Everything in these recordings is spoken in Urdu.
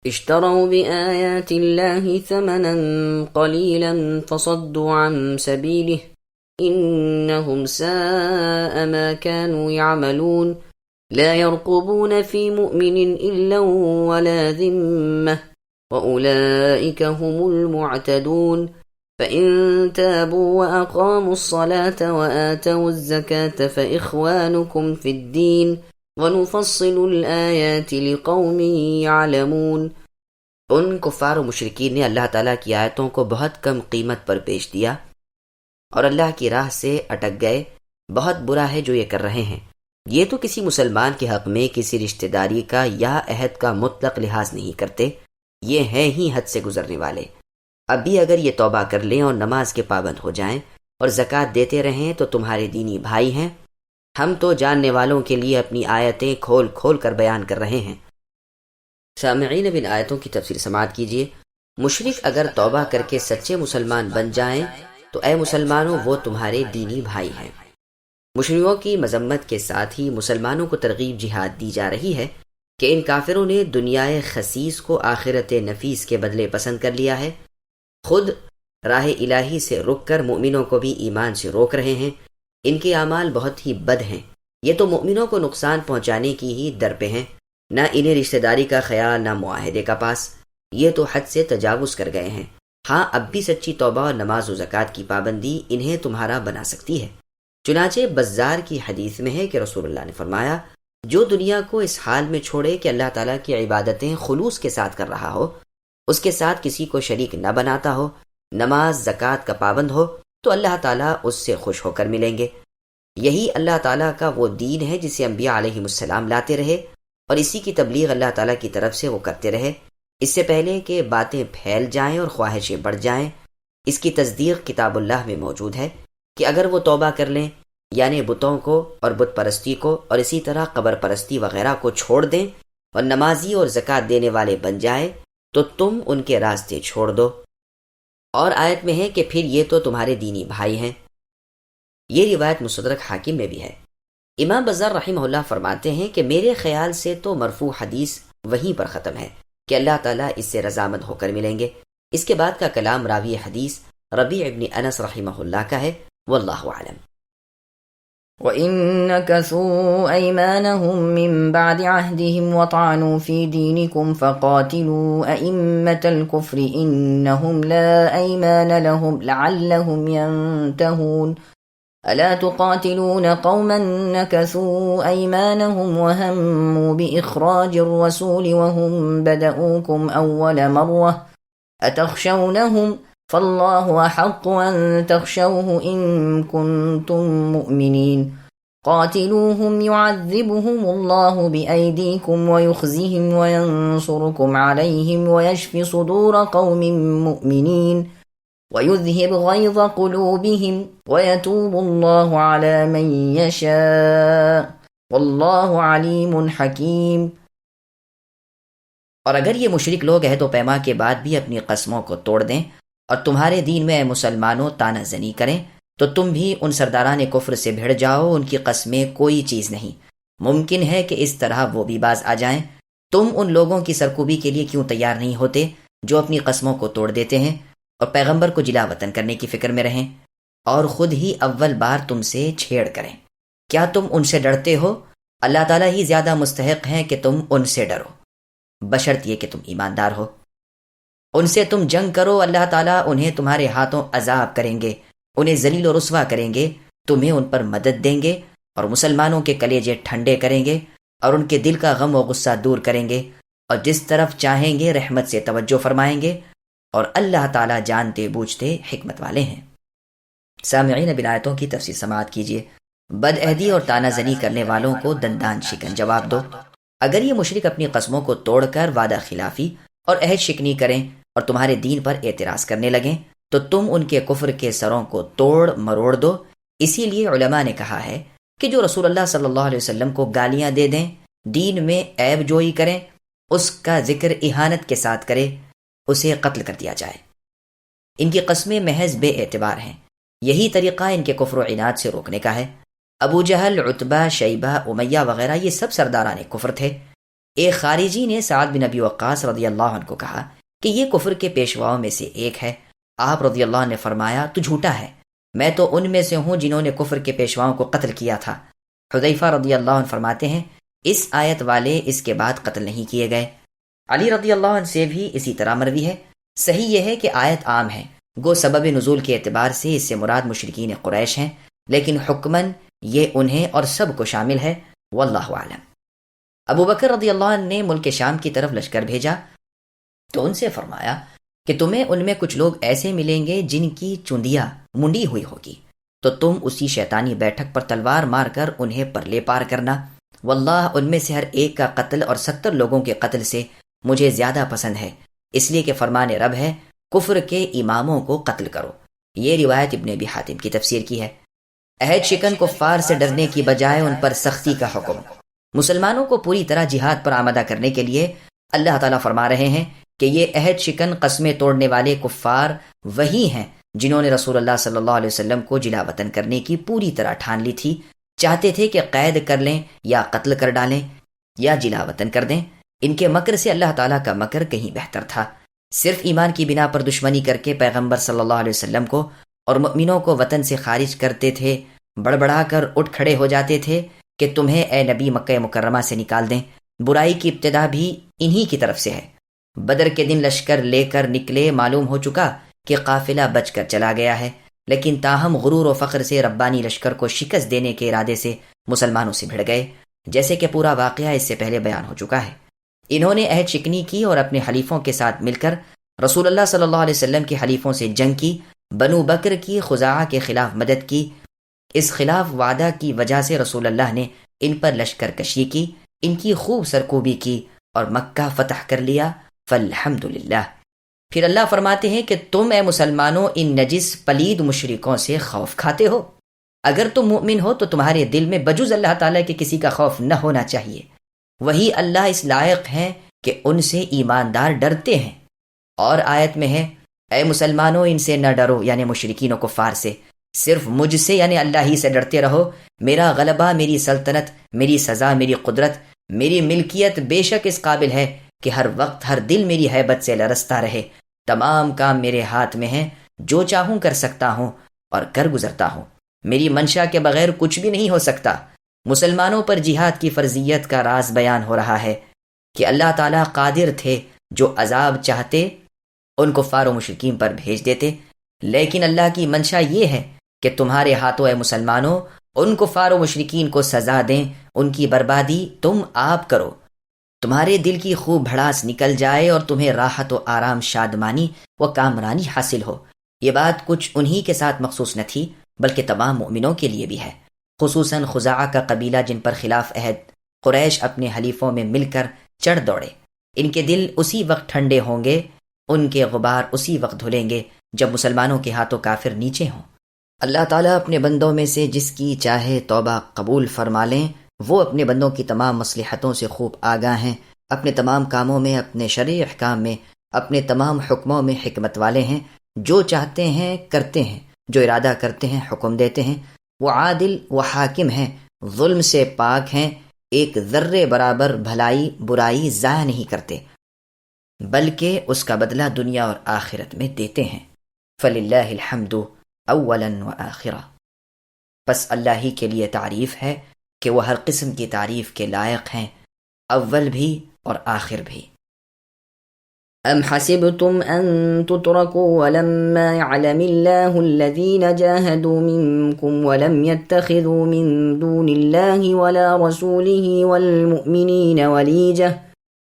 اشتروا بآيات الله ثمنا قليلا فصدوا عن سبيله إنهم ساء ما كانوا يعملون لا يرقبون في مؤمن إلا ولا ذمة وأولئك هم المعتدون فإن تابوا وأقاموا الصلاة وآتوا الزكاة فإخوانكم في الدين وَنُفَصِّلُ الْآيَاتِ لِقَوْمٍ يَعْلَمُونَ۔ ان کفار و مشرکین نے اللہ تعالیٰ کی آیتوں کو بہت کم قیمت پر بیچ دیا اور اللہ کی راہ سے اٹک گئے۔ بہت برا ہے جو یہ کر رہے ہیں۔ یہ تو کسی مسلمان کے حق میں کسی رشتہ داری کا یا عہد کا مطلق لحاظ نہیں کرتے، یہ ہیں ہی حد سے گزرنے والے۔ اب بھی اگر یہ توبہ کر لیں اور نماز کے پابند ہو جائیں اور زکوٰۃ دیتے رہیں تو تمہارے دینی بھائی ہیں۔ ہم تو جاننے والوں کے لیے اپنی آیتیں کھول کھول کر بیان کر رہے ہیں۔ سامعین، اب ان آیتوں کی تفسیر سماعت کیجیے۔ مشرک اگر توبہ کر کے سچے مسلمان بن جائیں تو اے مسلمانوں وہ تمہارے دینی بھائی ہیں۔ مشرکوں کی مذمت کے ساتھ ہی مسلمانوں کو ترغیب جہاد دی جا رہی ہے کہ ان کافروں نے دنیائے خسیس کو آخرت نفیس کے بدلے پسند کر لیا ہے، خود راہ الہی سے رک کر مومنوں کو بھی ایمان سے روک رہے ہیں۔ ان کے اعمال بہت ہی بد ہیں، یہ تو مومنوں کو نقصان پہنچانے کی ہی در پہ ہیں، نہ انہیں رشتہ داری کا خیال نہ معاہدے کا پاس، یہ تو حد سے تجاوز کر گئے ہیں۔ ہاں اب بھی سچی توبہ اور نماز و زکوٰۃ کی پابندی انہیں تمہارا بنا سکتی ہے۔ چنانچہ بزار کی حدیث میں ہے کہ رسول اللہ نے فرمایا، جو دنیا کو اس حال میں چھوڑے کہ اللہ تعالیٰ کی عبادتیں خلوص کے ساتھ کر رہا ہو، اس کے ساتھ کسی کو شریک نہ بناتا ہو، نماز زکوٰۃ کا پابند ہو، تو اللہ تعالیٰ اس سے خوش ہو کر ملیں گے۔ یہی اللہ تعالیٰ کا وہ دین ہے جسے انبیاء علیہ السلام لاتے رہے اور اسی کی تبلیغ اللہ تعالیٰ کی طرف سے وہ کرتے رہے، اس سے پہلے کہ باتیں پھیل جائیں اور خواہشیں بڑھ جائیں۔ اس کی تصدیق کتاب اللہ میں موجود ہے کہ اگر وہ توبہ کر لیں، یعنی بتوں کو اور بت پرستی کو اور اسی طرح قبر پرستی وغیرہ کو چھوڑ دیں اور نمازی اور زکوٰۃ دینے والے بن جائیں تو تم ان کے راستے چھوڑ دو۔ اور آیت میں ہے کہ پھر یہ تو تمہارے دینی بھائی ہیں۔ یہ روایت مستدرک حاکم میں بھی ہے۔ امام بزار رحمہ اللہ فرماتے ہیں کہ میرے خیال سے تو مرفوع حدیث وہیں پر ختم ہے کہ اللہ تعالیٰ اس سے رضامند ہو کر ملیں گے۔ اس کے بعد کا کلام راوی حدیث ربیع ابن انس رحمہ اللہ کا ہے، واللہ اعلم۔ وَإِن نَكَثُوا أَيْمَانَهُم مِّن بَعْدِ عَهْدِهِمْ وَطَعَنُوا فِي دِينِكُمْ فَقَاتِلُوا أَئِمَّةَ الْكُفْرِ إِنَّهُمْ لَا أَيْمَانَ لَهُمْ لَعَلَّهُمْ يَنْتَهُونَ أَلَا تُقَاتِلُونَ قَوْمًا نَكَثُوا أَيْمَانَهُمْ وَهَمُّوا بِإِخْرَاجِ الرَّسُولِ وَهُمْ بَدَؤُوكُمْ أَوَّلَ مَرَّةٍ أَتَخْشَوْنَهُمْ فالله أحق أن تخشوه إن كنتم مؤمنين قاتلوهم يعذبهم الله بأيديكم ويخزهم وينصركم عليهم ويشفي صدور قوم مؤمنين ويذهب غيظ قلوبهم ويتوب الله على من يشاء والله عليم حكيم۔ اور اگر یہ مشرک لوگ عہد و پیما کے بعد بھی اپنی قسموں کو توڑ دیں اور تمہارے دین میں اے مسلمانوں تانہ زنی کریں تو تم بھی ان سرداران کفر سے بھڑ جاؤ، ان کی قسمیں کوئی چیز نہیں۔ ممکن ہے کہ اس طرح وہ بھی باز آ جائیں۔ تم ان لوگوں کی سرکوبی کے لیے کیوں تیار نہیں ہوتے جو اپنی قسموں کو توڑ دیتے ہیں اور پیغمبر کو جلا وطن کرنے کی فکر میں رہیں اور خود ہی اول بار تم سے چھیڑ کریں؟ کیا تم ان سے ڈرتے ہو؟ اللہ تعالیٰ ہی زیادہ مستحق ہیں کہ تم ان سے ڈرو، بشرط یہ کہ تم ایماندار ہو۔ ان سے تم جنگ کرو، اللہ تعالیٰ انہیں تمہارے ہاتھوں عذاب کریں گے، انہیں ذلیل و رسوا کریں گے، تمہیں ان پر مدد دیں گے اور مسلمانوں کے کلیجے ٹھنڈے کریں گے اور ان کے دل کا غم و غصہ دور کریں گے اور جس طرف چاہیں گے رحمت سے توجہ فرمائیں گے، اور اللہ تعالیٰ جانتے بوجھتے حکمت والے ہیں۔ سامعین، اب آیتوں کی تفسیر سماعت کیجیے۔ بد عہدی اور تانہ زنی کرنے والوں کو دندان شکن جواب دو۔ اگر یہ مشرک اپنی قسموں کو توڑ کر وعدہ خلافی اور عہد شکنی کریں اور تمہارے دین پر اعتراض کرنے لگیں تو تم ان کے کفر کے سروں کو توڑ مروڑ دو۔ اسی لیے علماء نے کہا ہے کہ جو رسول اللہ صلی اللہ علیہ وسلم کو گالیاں دے دیں، دین میں عیب جوئی کریں، اس کا ذکر اہانت کے ساتھ کرے، اسے قتل کر دیا جائے۔ ان کی قسمیں محض بے اعتبار ہیں۔ یہی طریقہ ان کے کفر و عناد سے روکنے کا ہے۔ ابو جہل، عتبہ، شیبہ، امیہ وغیرہ یہ سب سرداران کفر تھے۔ ایک خارجی نے سعد بن ابی وقاص رضی اللہ عنہ کو کہا کہ یہ کفر کے پیشواؤں میں سے ایک ہے۔ آپ رضی اللہ عنہ نے فرمایا تو جھوٹا ہے، میں تو ان میں سے ہوں جنہوں نے کفر کے پیشواؤں کو قتل کیا تھا۔ حذیفہ رضی اللہ عنہ فرماتے ہیں اس آیت والے اس کے بعد قتل نہیں کیے گئے۔ علی رضی اللہ عنہ سے بھی اسی طرح مروی ہے۔ صحیح یہ ہے کہ آیت عام ہے، گو سبب نزول کے اعتبار سے اس سے مراد مشرکین قریش ہیں، لیکن حکماً یہ انہیں اور سب کو شامل ہے، واللہ اعلم۔ ابو بکر رضی اللہ عنہ نے ملک شام کی طرف لشکر بھیجا تو ان سے فرمایا کہ تمہیں ان میں کچھ لوگ ایسے ملیں گے جن کی چندیاں منڈی ہوئی ہوگی، تو تم اسی شیطانی بیٹھک پر تلوار مار کر انہیں پرلے پار کرنا۔ واللہ ان میں سے ہر ایک کا قتل اور 70 لوگوں کے قتل سے مجھے زیادہ پسند ہے، اس لیے کہ فرمان رب ہے کفر کے اماموں کو قتل کرو۔ یہ روایت ابن ابی حاتم کی تفسیر کی ہے۔ عہد شکن کفار سے ڈرنے کی بجائے ان پر سختی کا حکم۔ مسلمانوں کو پوری طرح جہاد پر آمادہ کرنے کے لیے اللہ تعالیٰ فرما رہے ہیں کہ یہ عہد شکن قسمیں توڑنے والے کفار وہی ہیں جنہوں نے رسول اللہ صلی اللہ علیہ وسلم کو جلا وطن کرنے کی پوری طرح ٹھان لی تھی، چاہتے تھے کہ قید کر لیں یا قتل کر ڈالیں یا جلا وطن کر دیں۔ ان کے مکر سے اللہ تعالیٰ کا مکر کہیں بہتر تھا۔ صرف ایمان کی بنا پر دشمنی کر کے پیغمبر صلی اللہ علیہ وسلم کو اور مؤمنوں کو وطن سے خارج کرتے تھے، بڑبڑا کر اٹھ کھڑے ہو جاتے تھے کہ تمہیں اے نبی مکہ مکرمہ سے نکال دیں۔ برائی کی ابتدا بھی انہی کی طرف سے ہے۔ بدر کے دن لشکر لے کر نکلے، معلوم ہو چکا کہ قافلہ بچ کر چلا گیا ہے، لیکن تاہم غرور و فخر سے ربانی لشکر کو شکست دینے کے ارادے سے مسلمانوں سے بھڑ گئے، جیسے کہ پورا واقعہ اس سے پہلے بیان ہو چکا ہے۔ انہوں نے عہد شکنی کی اور اپنے حلیفوں کے ساتھ مل کر رسول اللہ صلی اللہ علیہ وسلم کے حلیفوں سے جنگ کی، بنو بکر کی خزاعہ کے خلاف مدد کی۔ اس خلاف وعدہ کی وجہ سے رسول اللہ نے ان پر لشکر کشی کی، ان کی خوب سرکوبی کی اور مکہ فتح کر لیا، فالحمدللہ۔ پھر اللہ فرماتے ہیں کہ تم اے مسلمانوں ان نجس پلید مشرکوں سے خوف کھاتے ہو۔ اگر تم مومن ہو تو تمہارے دل میں بجز اللہ تعالیٰ کے کسی کا خوف نہ ہونا چاہیے، وہی اللہ اس لائق ہیں کہ ان سے ایماندار ڈرتے ہیں۔ اور آیت میں ہے اے مسلمانوں ان سے نہ ڈرو، یعنی مشرکین و کفار سے، صرف مجھ سے یعنی اللہ ہی سے ڈرتے رہو۔ میرا غلبہ، میری سلطنت، میری سزا، میری قدرت، میری ملکیت بے شک اس قابل ہے کہ ہر وقت ہر دل میری ہیبت سے لرزتا رہے۔ تمام کام میرے ہاتھ میں ہیں، جو چاہوں کر سکتا ہوں اور کر گزرتا ہوں، میری منشا کے بغیر کچھ بھی نہیں ہو سکتا۔ مسلمانوں پر جہاد کی فرضیت کا راز بیان ہو رہا ہے کہ اللہ تعالیٰ قادر تھے جو عذاب چاہتے ان کفار و مشرکین پر بھیج دیتے، لیکن اللہ کی منشا یہ ہے کہ تمہارے ہاتھوں اے مسلمانوں ان کفار و مشرکین کو سزا دیں، ان کی بربادی تم آپ کرو، تمہارے دل کی خوب بھڑاس نکل جائے اور تمہیں راحت و آرام، شادمانی و کامرانی حاصل ہو۔ یہ بات کچھ انہی کے ساتھ مخصوص نہ تھی بلکہ تمام مؤمنوں کے لیے بھی ہے، خصوصاً خزاعہ کا قبیلہ جن پر خلاف عہد قریش اپنے حلیفوں میں مل کر چڑھ دوڑے۔ ان کے دل اسی وقت ٹھنڈے ہوں گے، ان کے غبار اسی وقت دھلیں گے جب مسلمانوں کے ہاتھوں کافر نیچے ہوں۔ اللہ تعالیٰ اپنے بندوں میں سے جس کی چاہے توبہ قبول فرما لیں، وہ اپنے بندوں کی تمام مصلحتوں سے خوب آگاہ ہیں، اپنے تمام کاموں میں، اپنے شرعی احکام میں، اپنے تمام حکموں میں حکمت والے ہیں، جو چاہتے ہیں کرتے ہیں، جو ارادہ کرتے ہیں حکم دیتے ہیں۔ وہ عادل و حاکم ہیں، ظلم سے پاک ہیں، ایک ذرے برابر بھلائی برائی ضائع نہیں کرتے بلکہ اس کا بدلہ دنیا اور آخرت میں دیتے ہیں۔ فللہ الحمد اولا و آخرہ، پس اللہ ہی کے لیے تعریف ہے کہ وہ ہر قسم کی تعریف کے لائق ہیں، اول بھی اور آخر بھی۔ أم حسبتم أن تتركوا ولما يعلم الله الذين جاهدوا منكم ولم يتخذوا من دون الله ولا رسوله والمؤمنين وليجة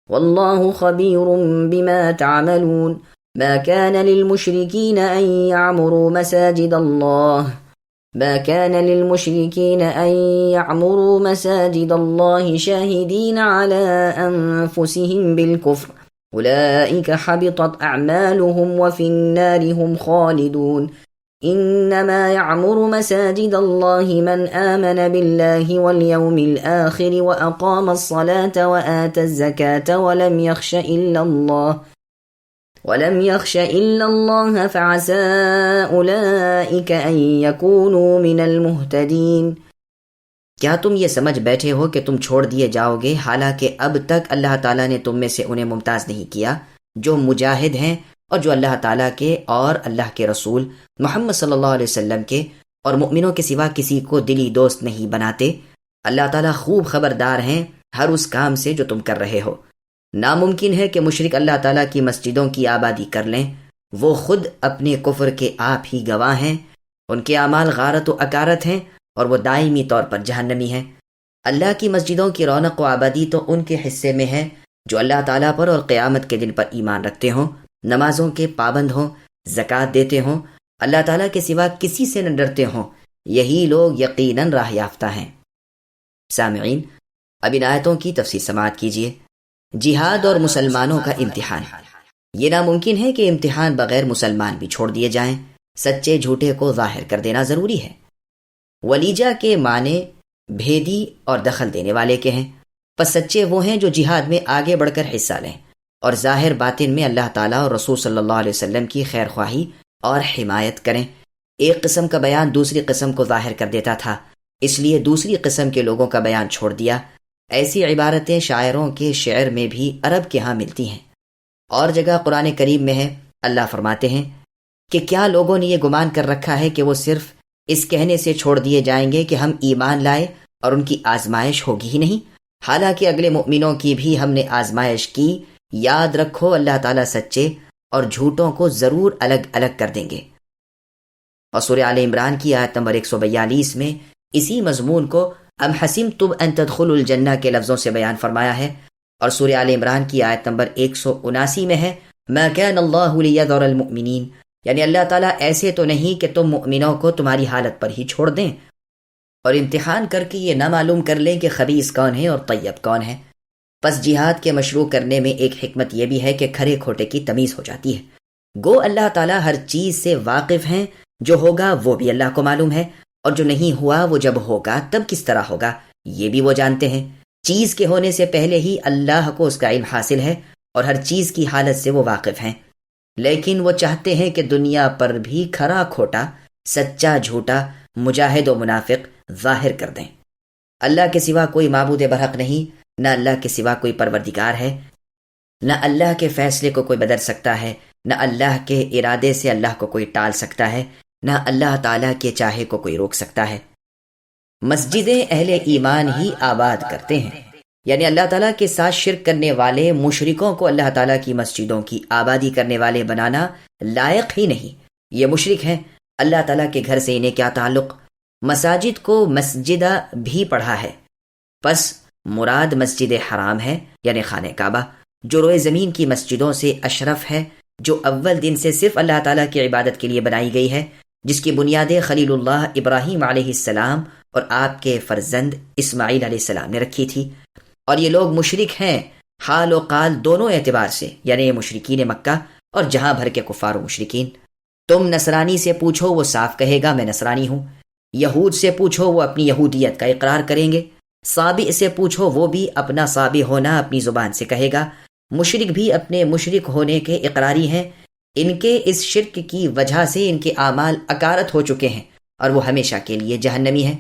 والله خبير بما تعملون ما كان للمشركين أن يعمروا مساجد الله شاهدين على أنفسهم بالكفر أولئك حبطت أعمالهم وفي النار هم خالدون إنما يعمر مساجد الله من آمن بالله واليوم الآخر وأقام الصلاة وآتى الزكاة ولم يخش إلا الله فعسى أولئك أن يكونوا من المهتدين۔ کیا تم یہ سمجھ بیٹھے ہو کہ تم چھوڑ دیے جاؤ گے، حالانکہ اب تک اللہ تعالیٰ نے تم میں سے انہیں ممتاز نہیں کیا جو مجاہد ہیں اور جو اللہ تعالیٰ کے اور اللہ کے رسول محمد صلی اللہ علیہ وسلم کے اور مؤمنوں کے سوا کسی کو دلی دوست نہیں بناتے۔ اللہ تعالیٰ خوب خبردار ہیں ہر اس کام سے جو تم کر رہے ہو۔ ناممکن ہے کہ مشرک اللہ تعالیٰ کی مسجدوں کی آبادی کر لیں، وہ خود اپنے کفر کے آپ ہی گواہ ہیں، ان کے اعمال غارت و اکارت ہیں اور وہ دائمی طور پر جہنمی ہیں۔ اللہ کی مسجدوں کی رونق و آبادی تو ان کے حصے میں ہے جو اللہ تعالیٰ پر اور قیامت کے دن پر ایمان رکھتے ہوں، نمازوں کے پابند ہوں، زکوٰۃ دیتے ہوں، اللہ تعالیٰ کے سوا کسی سے نہ ڈرتے ہوں، یہی لوگ یقیناً راہ یافتہ ہیں۔ سامعین، اب ان آیتوں کی تفسیر سماعت کیجیے۔ جہاد اور مسلمانوں کا امتحان۔ یہ ناممکن ہے کہ امتحان بغیر مسلمان بھی چھوڑ دیے جائیں، سچے جھوٹے کو ظاہر کر دینا ضروری ہے۔ ولیجہ کے معنی بھیدی اور دخل دینے والے کے ہیں، پس سچے وہ ہیں جو جہاد میں آگے بڑھ کر حصہ لیں اور ظاہر باطن میں اللہ تعالیٰ اور رسول صلی اللہ علیہ وسلم کی خیر خواہی اور حمایت کریں۔ ایک قسم کا بیان دوسری قسم کو ظاہر کر دیتا تھا، اس لیے دوسری قسم کے لوگوں کا بیان چھوڑ دیا۔ ایسی عبارتیں شاعروں کے شعر میں بھی عرب کے ہاں ملتی ہیں۔ اور جگہ قرآن کریم میں ہے، اللہ فرماتے ہیں کہ کیا لوگوں نے یہ گمان کر رکھا ہے کہ وہ صرف اس کہنے سے چھوڑ دیے جائیں گے کہ ہم ایمان لائے اور ان کی آزمائش ہوگی ہی نہیں، حالانکہ اگلے مؤمنوں کی بھی ہم نے آزمائش کی۔ یاد رکھو اللہ تعالیٰ سچے اور جھوٹوں کو ضرور الگ الگ کر دیں گے۔ اور سورہ آل عمران کی آیت نمبر 142 میں اسی مضمون کو ام حسبتم ان تدخلوا الجنہ کے لفظوں سے بیان فرمایا ہے، اور سورہ آل عمران کی آیت نمبر 179 میں ہے ما کان اللہ لیذر المؤمنین، یعنی اللہ تعالیٰ ایسے تو نہیں کہ تم مؤمنوں کو تمہاری حالت پر ہی چھوڑ دیں اور امتحان کر کے یہ نہ معلوم کر لیں کہ خبیث کون ہے اور طیب کون ہے۔ پس جہاد کے مشروع کرنے میں ایک حکمت یہ بھی ہے کہ کھرے کھوٹے کی تمیز ہو جاتی ہے۔ گو اللہ تعالیٰ ہر چیز سے واقف ہیں، جو ہوگا وہ بھی اللہ کو معلوم ہے، اور جو نہیں ہوا وہ جب ہوگا تب کس طرح ہوگا یہ بھی وہ جانتے ہیں۔ چیز کے ہونے سے پہلے ہی اللہ کو اس کا علم حاصل ہے اور ہر چیز کی حالت سے وہ واقف ہیں، لیکن وہ چاہتے ہیں کہ دنیا پر بھی کھرا کھوٹا، سچا جھوٹا، مجاہد و منافق ظاہر کر دیں۔ اللہ کے سوا کوئی معبود برحق نہیں، نہ اللہ کے سوا کوئی پروردگار ہے، نہ اللہ کے فیصلے کو کوئی بدل سکتا ہے، نہ اللہ کے ارادے سے اللہ کو کوئی ٹال سکتا ہے، نہ اللہ تعالیٰ کے چاہے کو کوئی روک سکتا ہے۔ مسجدیں اہل ایمان ہی آباد کرتے ہیں، یعنی اللہ تعالیٰ کے ساتھ شرک کرنے والے مشرکوں کو اللہ تعالیٰ کی مسجدوں کی آبادی کرنے والے بنانا لائق ہی نہیں۔ یہ مشرک ہیں، اللہ تعالیٰ کے گھر سے انہیں کیا تعلق؟ مساجد کو مسجدہ بھی پڑھا ہے، پس مراد مسجد حرام ہے، یعنی خانہ کعبہ، جو روئے زمین کی مسجدوں سے اشرف ہے، جو اول دن سے صرف اللہ تعالیٰ کی عبادت کے لیے بنائی گئی ہے، جس کی بنیادیں خلیل اللہ ابراہیم علیہ السلام اور آپ کے فرزند اسماعیل علیہ السلام نے رکھی تھی۔ اور یہ لوگ مشرک ہیں حال و قال دونوں اعتبار سے، یعنی مشرکین مکہ اور جہاں بھر کے کفار و مشرکین۔ تم نصرانی سے پوچھو وہ صاف کہے گا میں نصرانی ہوں، یہود سے پوچھو وہ اپنی یہودیت کا اقرار کریں گے، صابئ سے پوچھو وہ بھی اپنا صابئ ہونا اپنی زبان سے کہے گا، مشرک بھی اپنے مشرک ہونے کے اقراری ہیں۔ ان کے اس شرک کی وجہ سے ان کے اعمال اکارت ہو چکے ہیں اور وہ ہمیشہ کے لیے جہنمی ہیں۔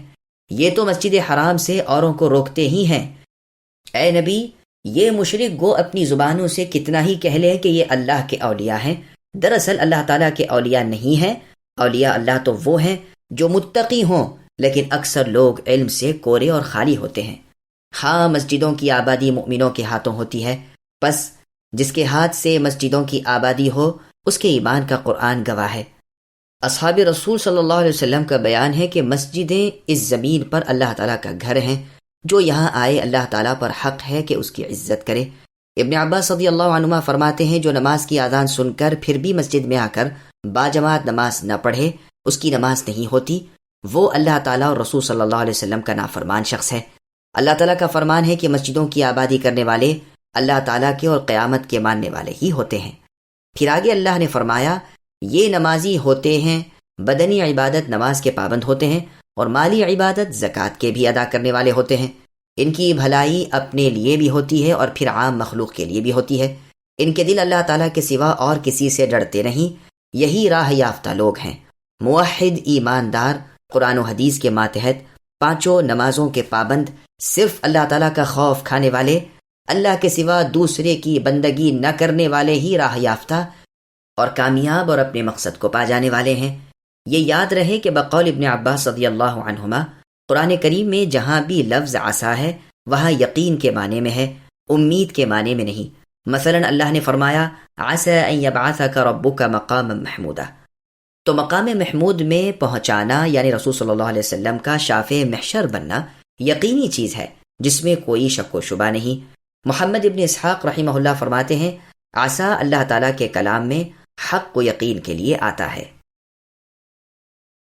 یہ تو مسجد حرام سے اوروں کو روکتے ہی ہیں۔ اے نبی، یہ مشرک گو اپنی زبانوں سے کتنا ہی کہہ لیں کہ یہ اللہ کے اولیاء ہیں، دراصل اللہ تعالیٰ کے اولیاء نہیں ہیں۔ اولیاء اللہ تو وہ ہیں جو متقی ہوں، لیکن اکثر لوگ علم سے کورے اور خالی ہوتے ہیں۔ ہاں، مسجدوں کی آبادی مؤمنوں کے ہاتھوں ہوتی ہے، بس جس کے ہاتھ سے مسجدوں کی آبادی ہو اس کے ایمان کا قرآن گواہ ہے۔ اصحاب رسول صلی اللہ علیہ وسلم کا بیان ہے کہ مسجدیں اس زمین پر اللہ تعالیٰ کا گھر ہیں، جو یہاں آئے اللہ تعالیٰ پر حق ہے کہ اس کی عزت کرے۔ ابن عباس رضی اللہ عنہما فرماتے ہیں جو نماز کی اذان سن کر پھر بھی مسجد میں آ کر باجماعت نماز نہ پڑھے اس کی نماز نہیں ہوتی، وہ اللہ تعالیٰ اور رسول صلی اللہ علیہ وسلم کا نافرمان شخص ہے۔ اللہ تعالیٰ کا فرمان ہے کہ مسجدوں کی آبادی کرنے والے اللہ تعالیٰ کے اور قیامت کے ماننے والے ہی ہوتے ہیں۔ پھر آگے اللہ نے فرمایا یہ نمازی ہوتے ہیں، بدنی عبادت نماز کے پابند ہوتے ہیں اور مالی عبادت زکوٰۃ کے بھی ادا کرنے والے ہوتے ہیں۔ ان کی بھلائی اپنے لیے بھی ہوتی ہے اور پھر عام مخلوق کے لیے بھی ہوتی ہے۔ ان کے دل اللہ تعالیٰ کے سوا اور کسی سے ڈرتے نہیں، یہی راہ یافتہ لوگ ہیں۔ موحد ایماندار قرآن و حدیث کے ماتحت 5 نمازوں کے پابند، صرف اللہ تعالیٰ کا خوف کھانے والے، اللہ کے سوا دوسرے کی بندگی نہ کرنے والے ہی راہ یافتہ اور کامیاب اور اپنے مقصد کو پا جانے والے ہیں۔ یہ یاد رہے کہ بقول ابن عباس رضی اللہ عنہما، قرآن کریم میں جہاں بھی لفظ عسا ہے وہاں یقین کے معنی میں ہے، امید کے معنی میں نہیں۔ مثلا اللہ نے فرمایا عسى ان يبعثك ربك مقاما محمودا، تو مقام محمود میں پہنچانا یعنی رسول صلی اللہ علیہ وسلم کا شافع محشر بننا یقینی چیز ہے جس میں کوئی شک و شبہ نہیں۔ محمد ابن اسحاق رحمہ اللہ فرماتے ہیں عسا اللہ تعالیٰ کے کلام میں حق و یقین کے لیے آتا ہے۔